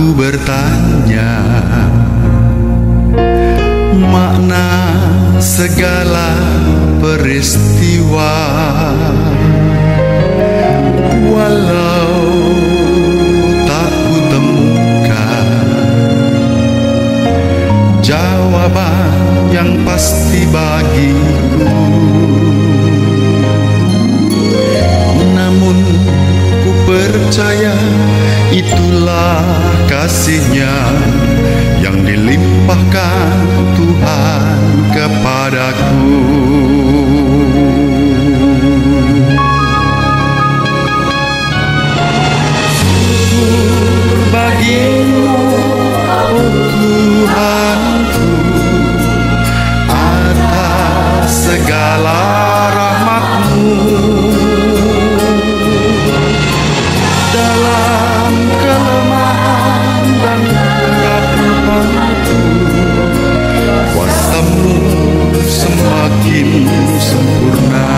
Aku bertanya makna segala peristiwa, walau tak kutemukan jawaban yang pasti bagiku, namun ku percaya itulah kasih-Nya yang dilimpahkan Tuhan kepadaku. Syukur bagimu, oh Tuhanku, atas segala rahmat-Mu. Dalam kelemahan dan keraguanku, kuasa-Mu semakin sempurna.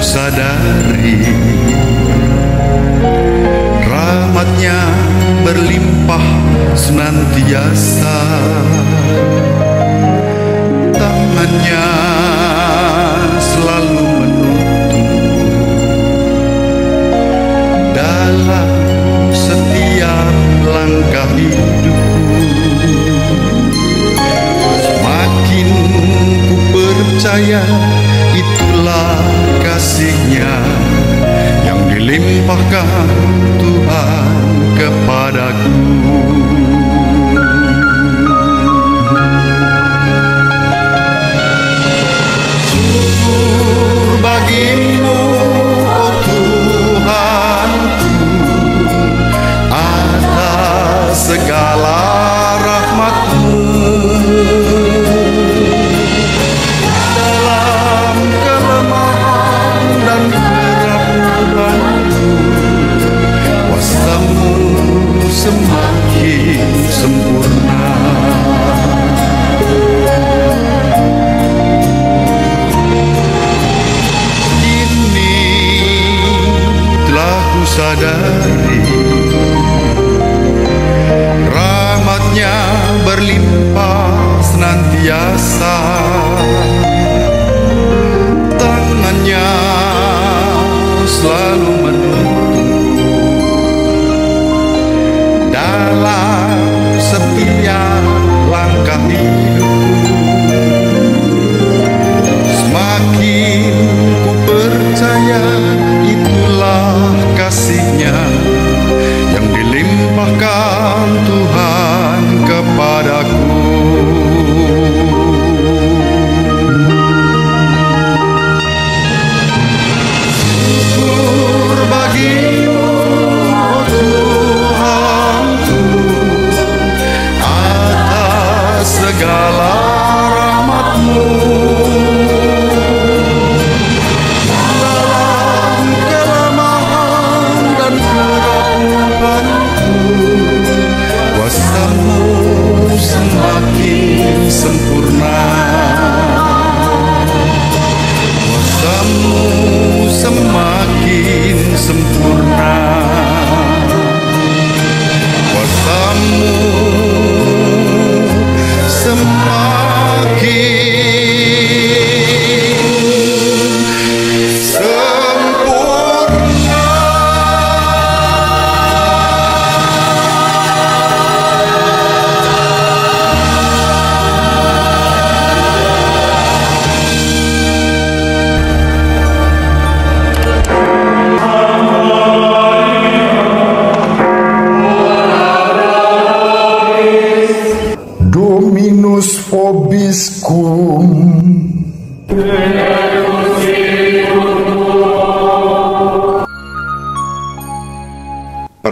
Sadari rahmat-Nya berlimpah senantiasa, tangan-Nya selalu menuntun dalam setiap langkah hidupku. Semakin ku percaya itulah kasih-Nya yang dilimpahkan Tuhan kepadaku. Syukur bagimu, oh Tuhanku, atas segala rahmat-Mu. Semakin sempurna. Kini telah ku sadari rahmat-Nya berlimpah senantiasa, tangan-Nya selalu menuntun dalam setiap langkah hidupku. Semakin ku percaya itulah kasih-Nya yang dilimpahkan Tuhan kepadaku. Syukur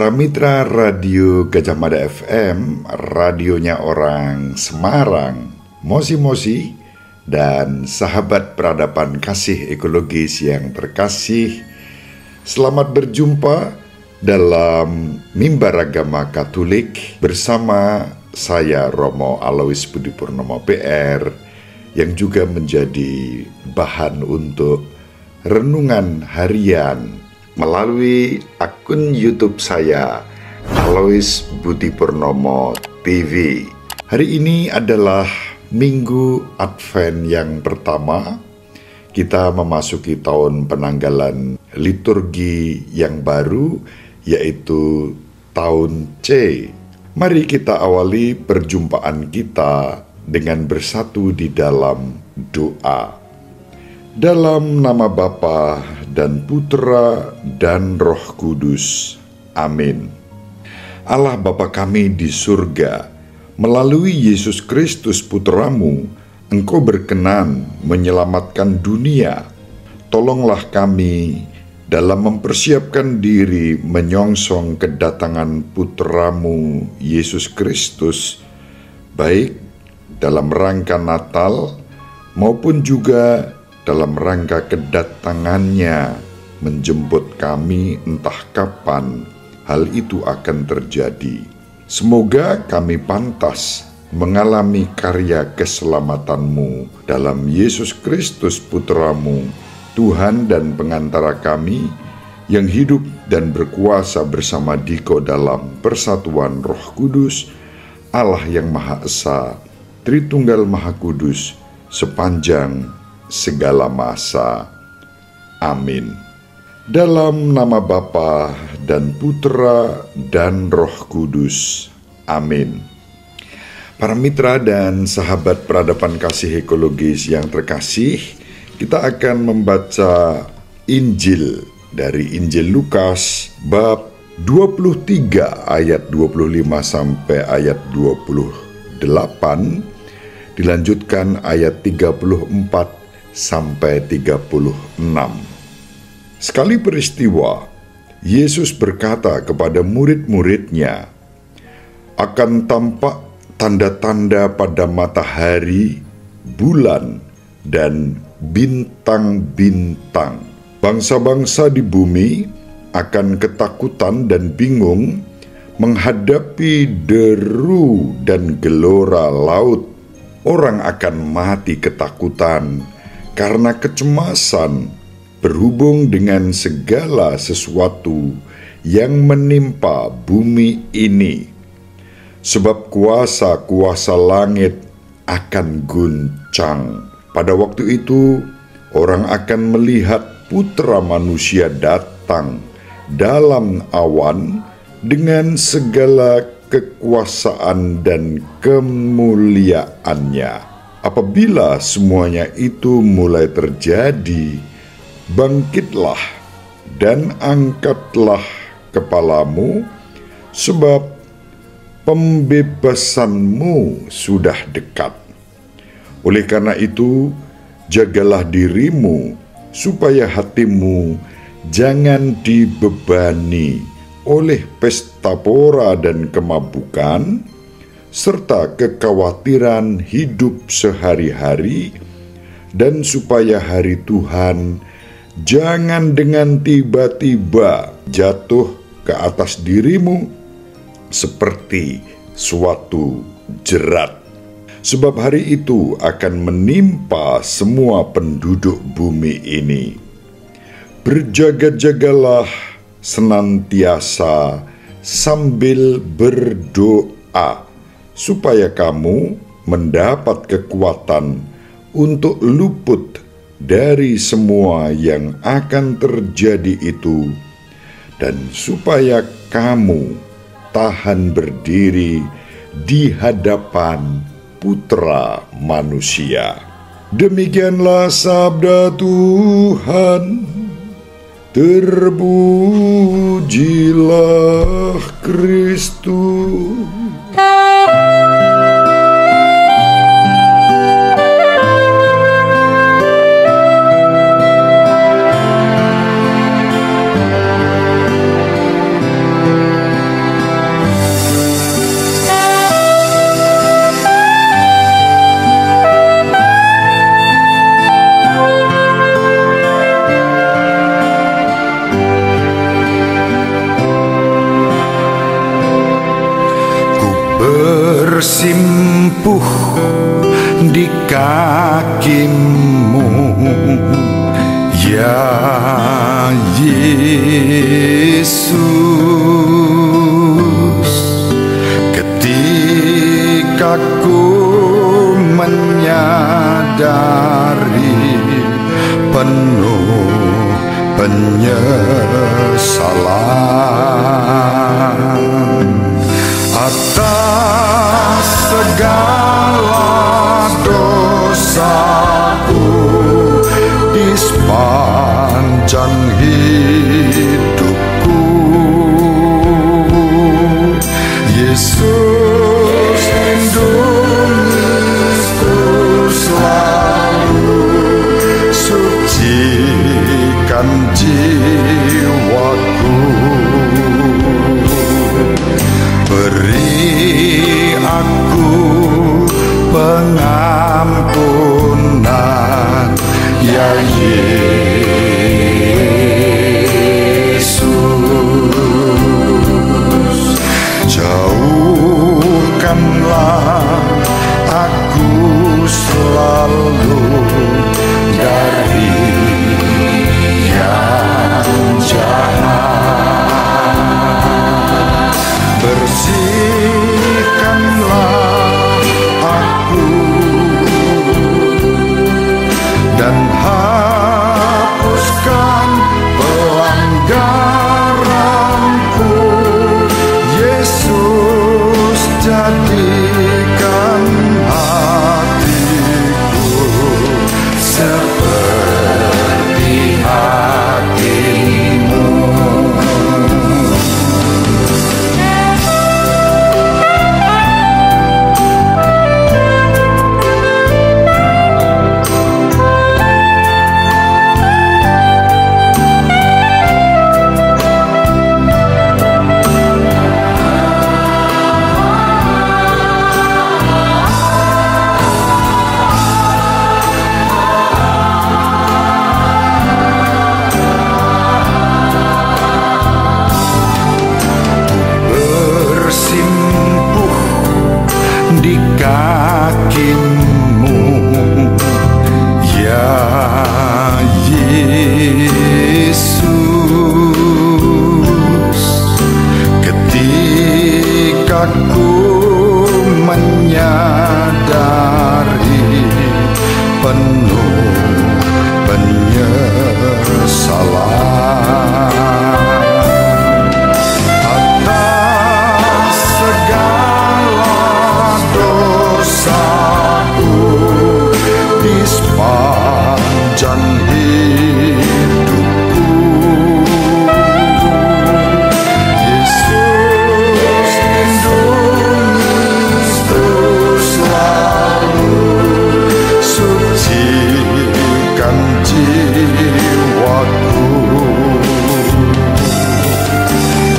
Para mitra radio Gajah Mada FM, radionya orang Semarang, Mosi-Mosi, dan sahabat peradaban kasih ekologis yang terkasih, selamat berjumpa dalam Mimbar Agama Katolik bersama saya Romo Alois Budi Purnomo PR, yang juga menjadi bahan untuk renungan harian melalui akun YouTube saya, Alois Budi Purnomo TV. Hari ini adalah Minggu Advent yang pertama. Kita memasuki tahun penanggalan liturgi yang baru, yaitu tahun C. Mari kita awali perjumpaan kita dengan bersatu di dalam doa. Dalam nama Bapa dan Putra dan Roh Kudus. Amin. Allah Bapa kami di surga, melalui Yesus Kristus Putramu, Engkau berkenan menyelamatkan dunia. Tolonglah kami dalam mempersiapkan diri menyongsong kedatangan Putramu Yesus Kristus, baik dalam rangka Natal maupun juga dalam rangka kedatangannya menjemput kami entah kapan hal itu akan terjadi. Semoga kami pantas mengalami karya keselamatanmu dalam Yesus Kristus Putramu, Tuhan dan pengantara kami, yang hidup dan berkuasa bersama Diko dalam persatuan Roh Kudus, Allah yang Maha Esa, Tritunggal Maha Kudus, sepanjang segala masa. Amin. Dalam nama Bapa dan Putra dan Roh Kudus. Amin. Para mitra dan sahabat peradaban kasih ekologis yang terkasih, kita akan membaca Injil dari Injil Lukas bab 23 ayat 25 sampai ayat 28, dilanjutkan ayat 34 sampai 36. Sekali peristiwa, Yesus berkata kepada murid-muridnya, akan tampak tanda-tanda pada matahari, bulan, dan bintang-bintang. Bangsa-bangsa di bumi akan ketakutan dan bingung menghadapi deru dan gelora laut. Orang akan mati ketakutan karena kecemasan berhubung dengan segala sesuatu yang menimpa bumi ini. Sebab kuasa-kuasa langit akan guncang. Pada waktu itu, orang akan melihat Putra Manusia datang dalam awan dengan segala kekuasaan dan kemuliaannya. Apabila semuanya itu mulai terjadi, bangkitlah dan angkatlah kepalamu, sebab pembebasanmu sudah dekat. Oleh karena itu, jagalah dirimu, supaya hatimu jangan dibebani oleh pesta pora dan kemabukan, serta kekhawatiran hidup sehari-hari, dan supaya hari Tuhan jangan dengan tiba-tiba jatuh ke atas dirimu seperti suatu jerat. Sebab hari itu akan menimpa semua penduduk bumi ini. Berjaga-jagalah senantiasa sambil berdoa, supaya kamu mendapat kekuatan untuk luput dari semua yang akan terjadi itu, dan supaya kamu tahan berdiri di hadapan Putra Manusia. Demikianlah sabda Tuhan. Terpujilah Kristus. di kakimu, ya Yesus. Ketika ku menyadari penuh penyesalan atas segala dosaku di sepanjang hidupku, Yesus lindungiku selalu, sucikan jiwaku. Beri aku pengampunan, ya Yesus. Jauhkanlah aku selalu dari yang jahat. Bersihkanlah aku dan hapuskan pelanggaranku, Yesus. Jadikan hatiku seperti hatimu. Di kakimu, ya Yesus. Ketika ku menyadari penuh penyesalan atas segala dosaku di sepanjang hidupku, Yesus lindungiku selalu, sucikan jiwaku.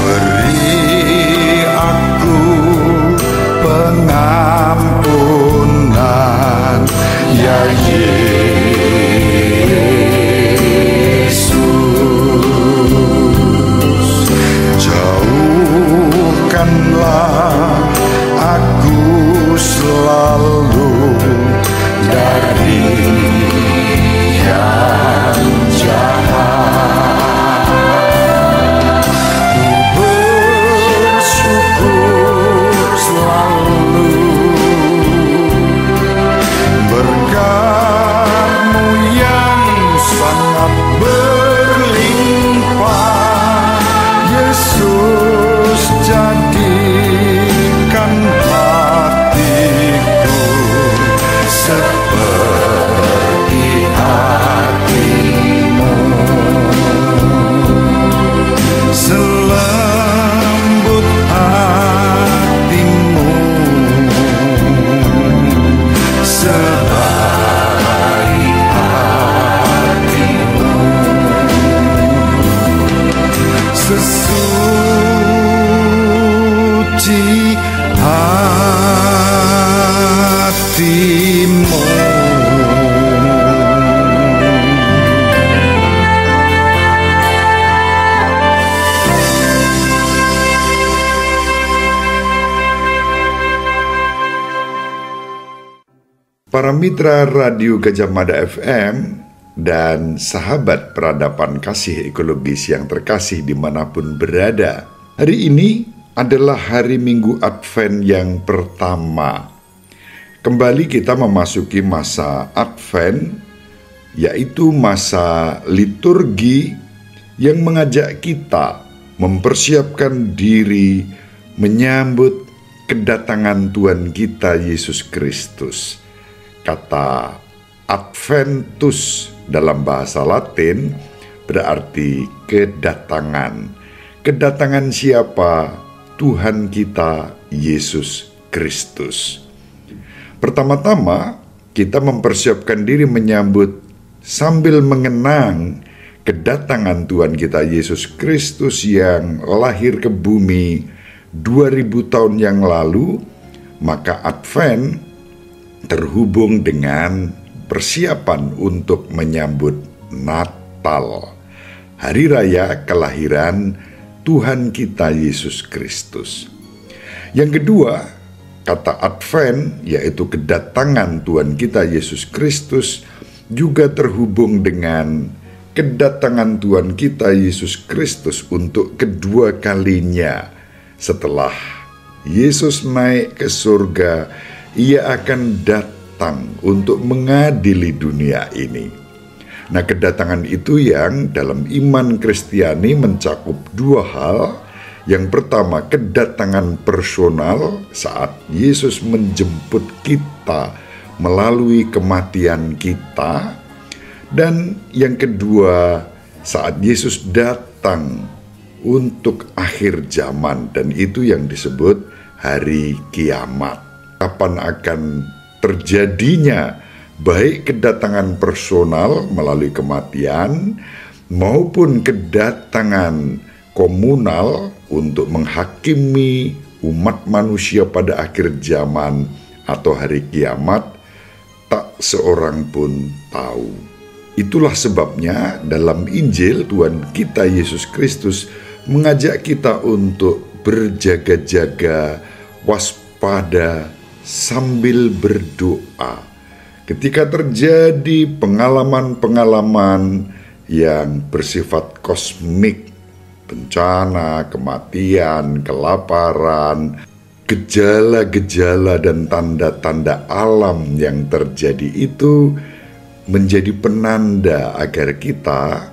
Beri aku pengampunan, ya Yesus. Jauhkanlah aku selalu dari yang Para mitra Radio Gajah Mada FM dan sahabat peradaban kasih ekologis yang terkasih dimanapun berada. Hari ini adalah hari Minggu Advent yang pertama. Kembali kita memasuki masa Advent, yaitu masa liturgi yang mengajak kita mempersiapkan diri menyambut kedatangan Tuhan kita Yesus Kristus. Kata Adventus dalam bahasa Latin berarti kedatangan. Kedatangan siapa? Tuhan kita Yesus Kristus. Pertama-tama kita mempersiapkan diri menyambut sambil mengenang kedatangan Tuhan kita Yesus Kristus yang lahir ke bumi 2000 tahun yang lalu. Maka Advent terhubung dengan persiapan untuk menyambut Natal, hari raya kelahiran Tuhan kita Yesus Kristus. Yang kedua, kata Advent yaitu kedatangan Tuhan kita Yesus Kristus juga terhubung dengan kedatangan Tuhan kita Yesus Kristus untuk kedua kalinya. Setelah Yesus naik ke surga, Ia akan datang untuk mengadili dunia ini. Nah, kedatangan itu yang dalam iman Kristiani mencakup dua hal. Yang pertama, kedatangan personal saat Yesus menjemput kita melalui kematian kita. Dan yang kedua, saat Yesus datang untuk akhir zaman, dan itu yang disebut hari kiamat. Kapan akan terjadinya baik kedatangan personal melalui kematian maupun kedatangan komunal untuk menghakimi umat manusia pada akhir zaman atau hari kiamat, tak seorang pun tahu. Itulah sebabnya dalam Injil Tuhan kita Yesus Kristus mengajak kita untuk berjaga-jaga, waspada, sambil berdoa. Ketika terjadi pengalaman-pengalaman yang bersifat kosmik, bencana, kematian, kelaparan, gejala-gejala dan tanda-tanda alam yang terjadi itu menjadi penanda agar kita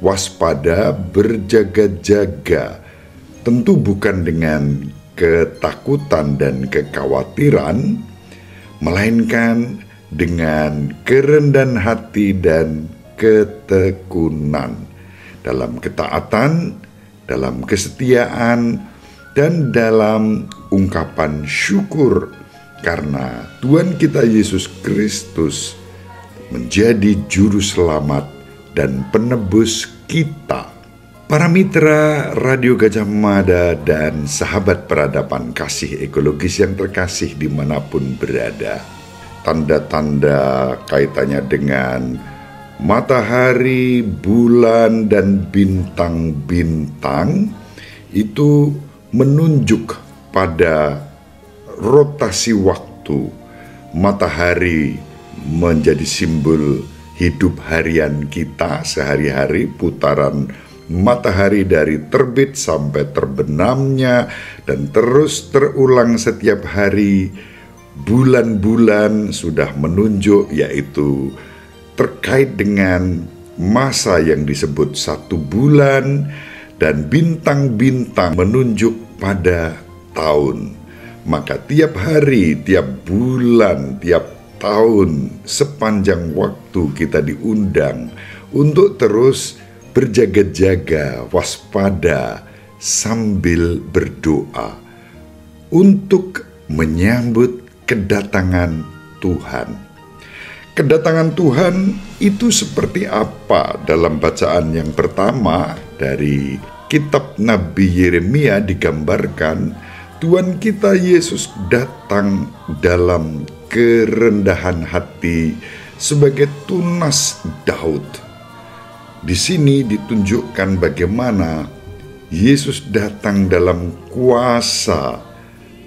waspada, berjaga-jaga, tentu bukan dengan ketakutan dan kekhawatiran, melainkan dengan kerendahan hati dan ketekunan, dalam ketaatan, dalam kesetiaan, dan dalam ungkapan syukur karena Tuhan kita Yesus Kristus menjadi juru selamat dan penebus kita. Para mitra Radio Gajah Mada dan sahabat peradaban kasih ekologis yang terkasih dimanapun berada, tanda-tanda kaitannya dengan matahari, bulan, dan bintang-bintang itu menunjuk pada rotasi waktu. Matahari menjadi simbol hidup harian kita sehari-hari, putaran matahari dari terbit sampai terbenamnya dan terus terulang setiap hari. Bulan-bulan sudah menunjuk, yaitu terkait dengan masa yang disebut 1 bulan, dan bintang-bintang menunjuk pada tahun. Maka tiap hari, tiap bulan, tiap tahun, sepanjang waktu kita diundang untuk terus berjaga-jaga, waspada, sambil berdoa untuk menyambut kedatangan Tuhan. Kedatangan Tuhan itu seperti apa? Dalam bacaan yang pertama dari kitab Nabi Yeremia digambarkan Tuhan kita Yesus datang dalam kerendahan hati sebagai tunas Daud. Di sini ditunjukkan bagaimana Yesus datang dalam kuasa.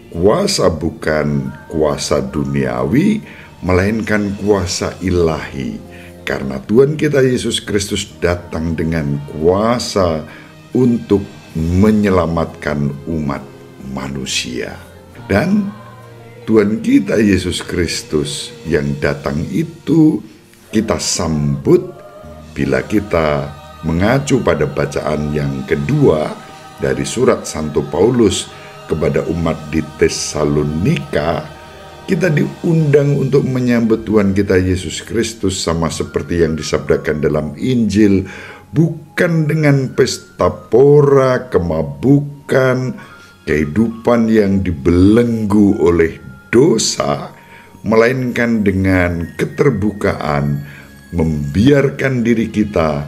Kuasa bukan kuasa duniawi, melainkan kuasa ilahi, karena Tuhan kita Yesus Kristus datang dengan kuasa untuk menyelamatkan umat manusia. Dan Tuhan kita Yesus Kristus yang datang itu kita sambut bila kita mengacu pada bacaan yang kedua dari surat Santo Paulus kepada umat di Tesalonika. Kita diundang untuk menyambut Tuhan kita Yesus Kristus sama seperti yang disabdakan dalam Injil, bukan dengan pesta pora, kemabukan, kehidupan yang dibelenggu oleh dosa, melainkan dengan keterbukaan membiarkan diri kita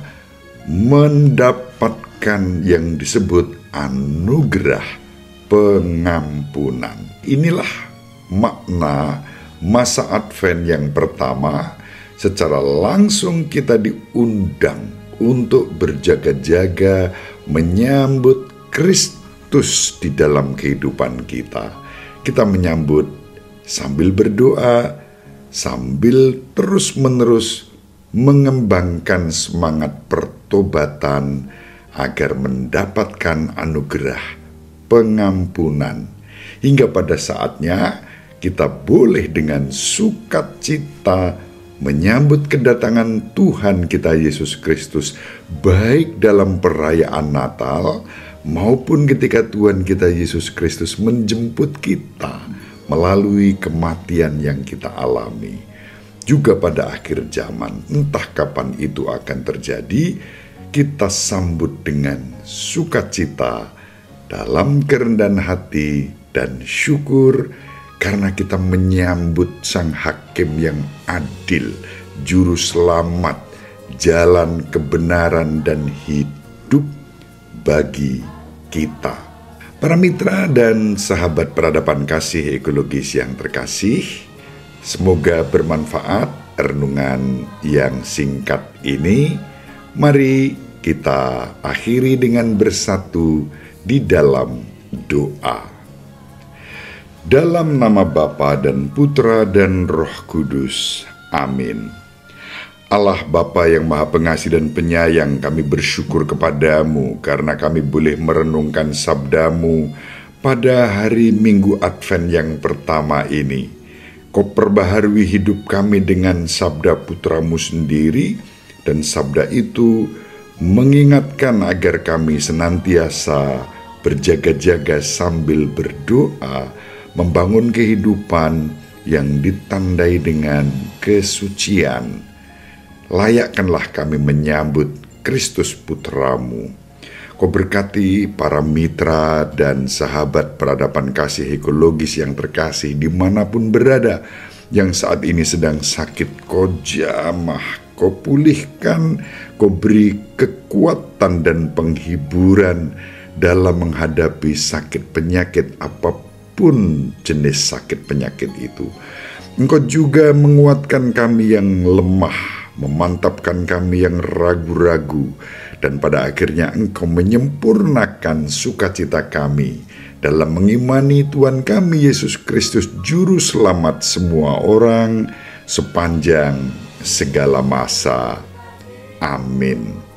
mendapatkan yang disebut anugerah pengampunan. Inilah makna masa Advent yang pertama. Secara langsung kita diundang untuk berjaga-jaga menyambut Kristus di dalam kehidupan kita. Kita menyambut sambil berdoa, sambil terus-menerus mengembangkan semangat pertobatan agar mendapatkan anugerah pengampunan. Hingga pada saatnya kita boleh dengan sukacita menyambut kedatangan Tuhan kita Yesus Kristus, baik dalam perayaan Natal maupun ketika Tuhan kita Yesus Kristus menjemput kita melalui kematian yang kita alami. Juga pada akhir zaman, entah kapan itu akan terjadi, kita sambut dengan sukacita dalam kerendahan hati dan syukur, karena kita menyambut Sang Hakim yang adil, Juru Selamat, jalan kebenaran dan hidup bagi kita. Para mitra dan sahabat peradaban kasih ekologis yang terkasih, semoga bermanfaat renungan yang singkat ini. Mari kita akhiri dengan bersatu di dalam doa. Dalam nama Bapa dan Putra dan Roh Kudus. Amin. Allah Bapa yang Maha Pengasih dan Penyayang, kami bersyukur kepadamu karena kami boleh merenungkan sabdamu pada hari Minggu Advent yang pertama ini. Kau perbaharui hidup kami dengan sabda putramu sendiri, dan sabda itu mengingatkan agar kami senantiasa berjaga-jaga sambil berdoa, membangun kehidupan yang ditandai dengan kesucian. Layakkanlah kami menyambut Kristus Putramu. Kau berkati para mitra dan sahabat peradaban kasih ekologis yang terkasih dimanapun berada, yang saat ini sedang sakit. Kau jamah, kau pulihkan, kau beri kekuatan dan penghiburan dalam menghadapi sakit penyakit apapun jenis sakit penyakit itu. Engkau juga menguatkan kami yang lemah, memantapkan kami yang ragu-ragu, dan pada akhirnya Engkau menyempurnakan sukacita kami dalam mengimani Tuhan kami Yesus Kristus, Juru Selamat semua orang sepanjang segala masa. Amin.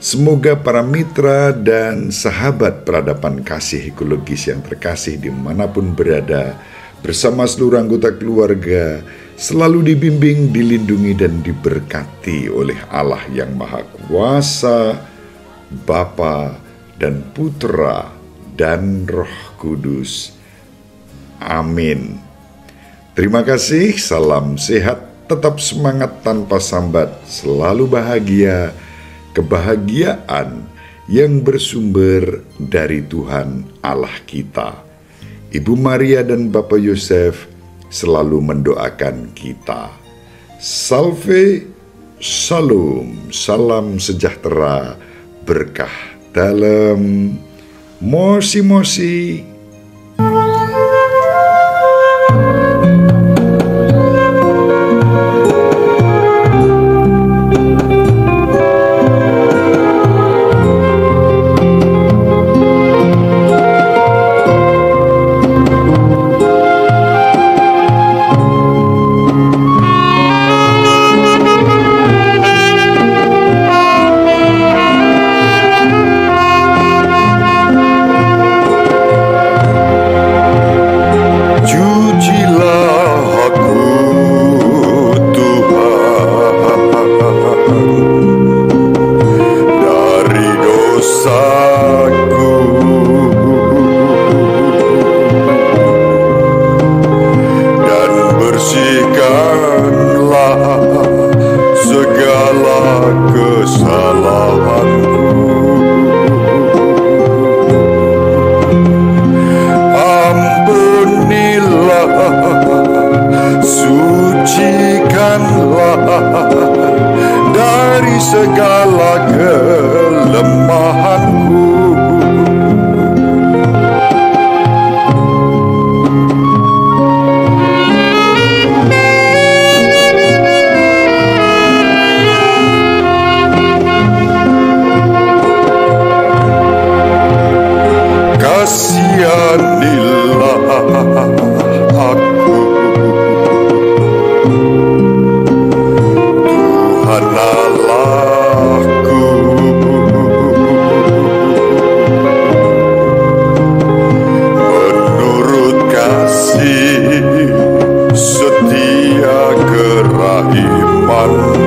Semoga para mitra dan sahabat peradaban kasih ekologis yang terkasih dimanapun berada, bersama seluruh anggota keluarga, selalu dibimbing, dilindungi, dan diberkati oleh Allah yang Maha Kuasa, Bapa dan Putra dan Roh Kudus. Amin. Terima kasih, salam sehat, tetap semangat tanpa sambat, selalu bahagia. Kebahagiaan yang bersumber dari Tuhan Allah kita. Ibu Maria dan Bapak Yosef selalu mendoakan kita. Salve, Shalom, salam sejahtera, berkah dalam mosi-mosi. kesalahanku. Ampunilah, sucikanlah dari segala kelemahanku. Kasihanilah aku, Tuhan Allahku. Menurut kasih setia kerahimanmu,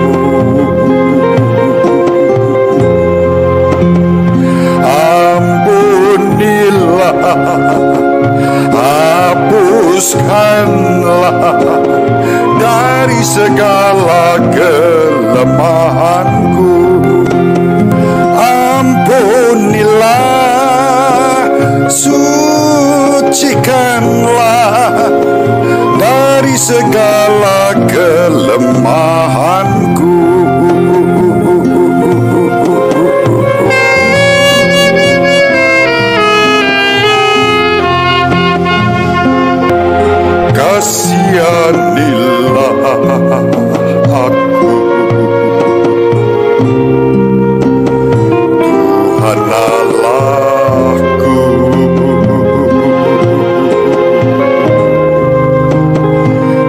hapuskanlah dari segala kelemahanku. Ampunilah, sucikanlah dari segala kelemahanku. Kasihanilah aku, Tuhan Allahku.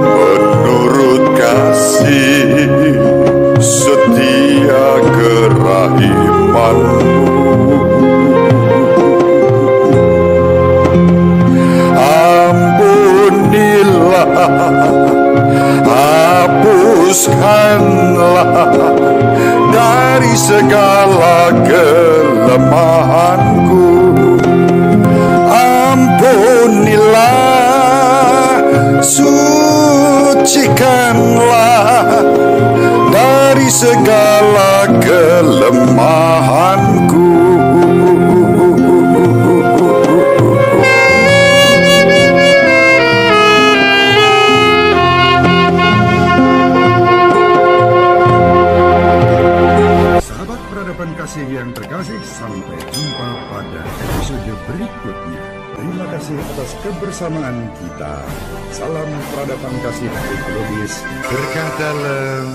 Menurut kasih setia kerahimanmu, hapuskanlah dari segala kelemahanku. Ampunilah, sucikanlah dari segala kelemahanku. Kasih yang terkasih, sampai jumpa pada episode berikutnya. Terima kasih atas kebersamaan kita. Salam peradaban kasih dari Globis. Berkah dalam